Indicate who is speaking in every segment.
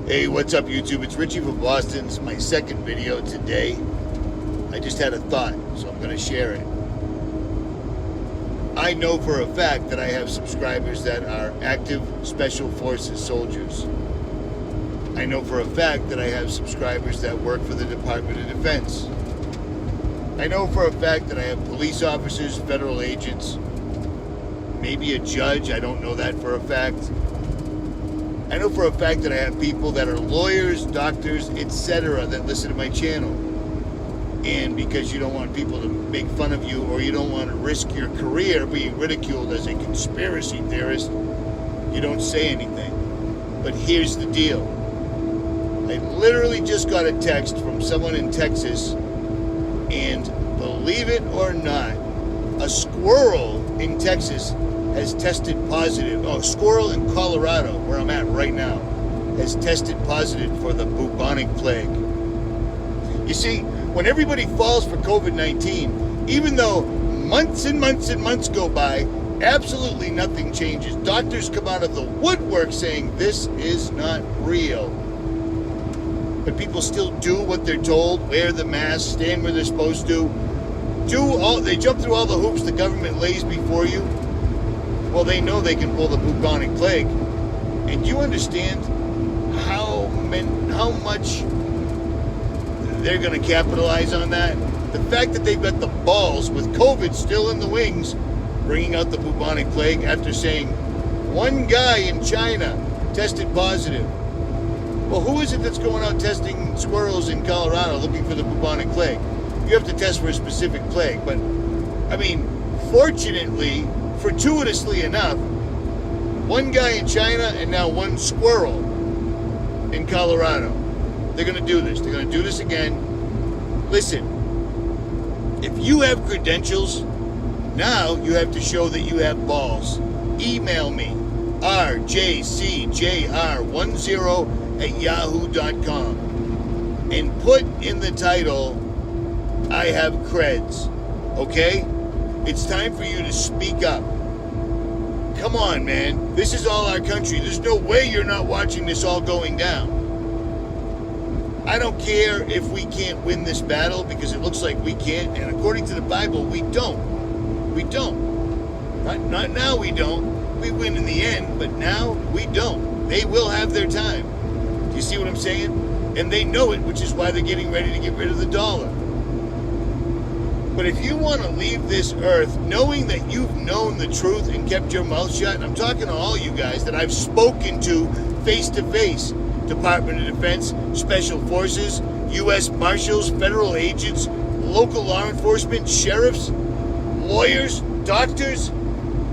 Speaker 1: Hey, what's up YouTube? It's Richie from Boston. It's my second video today. I just had a thought, so I'm going to share it. I know for a fact that I have subscribers that are active Special Forces soldiers. I know for a fact that I have subscribers that work for the Department of Defense. I know for a fact that I have police officers, federal agents, maybe a judge. I don't know that for a fact. I know for a fact that I have people that are lawyers, doctors, etc. that listen to my channel. And because you don't want people to make fun of you, or you don't want to risk your career being ridiculed as a conspiracy theorist, you don't say anything. But here's the deal. I literally just got a text from someone in Texas, and believe it or not, a squirrel in Texas has tested positive. Oh, squirrel in Colorado, where I'm at right now, has tested positive for the bubonic plague. You see, when everybody falls for COVID-19, even though months and months and months go by, absolutely nothing changes. Doctors come out of the woodwork saying this is not real. But people still do what they're told, wear the mask, stand where they're supposed to, they jump through all the hoops the government lays before you. Well, they know they can pull the bubonic plague. And do you understand how much they're going to capitalize on that? The fact that they've got the balls, with COVID still in the wings, bringing out the bubonic plague after saying one guy in China tested positive. Well, who is it that's going out testing squirrels in Colorado looking for the bubonic plague? You have to test for a specific plague. But, I mean, fortunately, fortuitously enough, one guy in China and now one squirrel in Colorado. They're going to do this. They're going to do this again. Listen, if you have credentials, now you have to show that you have balls. Email me, rjcjr10@yahoo.com, and put in the title, I have creds. Okay? It's time for you to speak up. Come on, man. This is all our country. There's no way you're not watching this all going down. I don't care if we can't win this battle, because it looks like we can't, and according to the Bible, we don't. We don't. Not now we don't. We win in the end, but now we don't. They will have their time. Do you see what I'm saying? And they know it, which is why they're getting ready to get rid of the dollar. But if you want to leave this earth knowing that you've known the truth and kept your mouth shut, and I'm talking to all you guys that I've spoken to face to face, Department of Defense, Special Forces, U.S. Marshals, federal agents, local law enforcement, sheriffs, lawyers, doctors.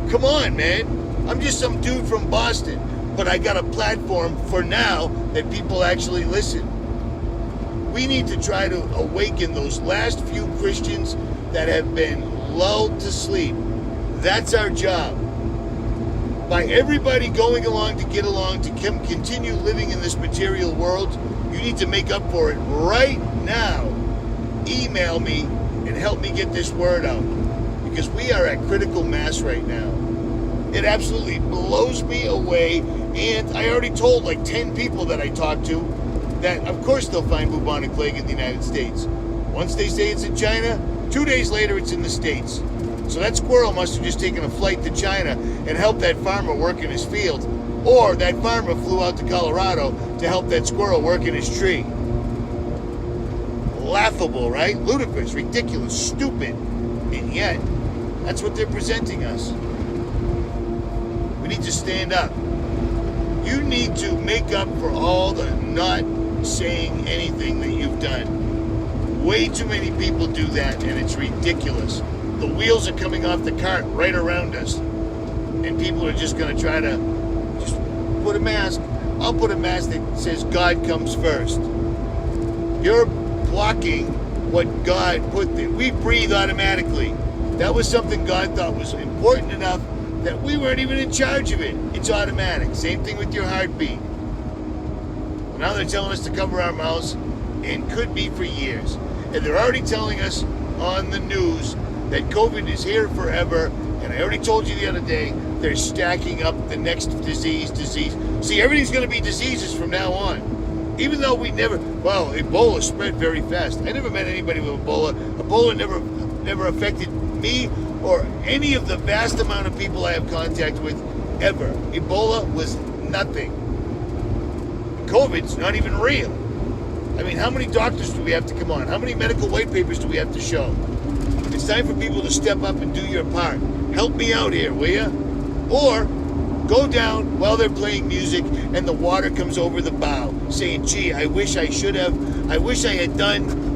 Speaker 1: Come on, man. I'm just some dude from Boston, but I got a platform for now that people actually listen. We need to try to awaken those last few Christians that have been lulled to sleep. That's our job. By everybody going along to get along to continue living in this material world, you need to make up for it right now. Email me and help me get this word out, because we are at critical mass right now. It absolutely blows me away, and I already told like 10 people that I talked to that of course they'll find bubonic plague in the United States. Once they say it's in China, 2 days later it's in the States. So that squirrel must have just taken a flight to China and helped that farmer work in his field, or that farmer flew out to Colorado to help that squirrel work in his tree. Laughable, right? Ludicrous, ridiculous, stupid, and yet that's what they're presenting us. We need to stand up. You need to make up for all the not saying anything that you've done. Way too many people do that, and it's ridiculous. The wheels are coming off the cart right around us, and people are just going to try to just put a mask. I'll put a mask that says God comes first. You're blocking what God put there. We breathe automatically. That was something God thought was important enough that we weren't even in charge of it. It's automatic. Same thing with your heartbeat. Now they're telling us to cover our mouths, and could be for years. And they're already telling us on the news that COVID is here forever. And I already told you the other day, they're stacking up the next disease. See, everything's going to be diseases from now on. Even though Ebola spread very fast. I never met anybody with Ebola. Ebola never affected me or any of the vast amount of people I have contact with ever. Ebola was nothing. COVID's not even real. I mean, how many doctors do we have to come on? How many medical white papers do we have to show? It's time for people to step up and do your part. Help me out here, will ya? Or go down while they're playing music and the water comes over the bow, saying, gee, I wish I had done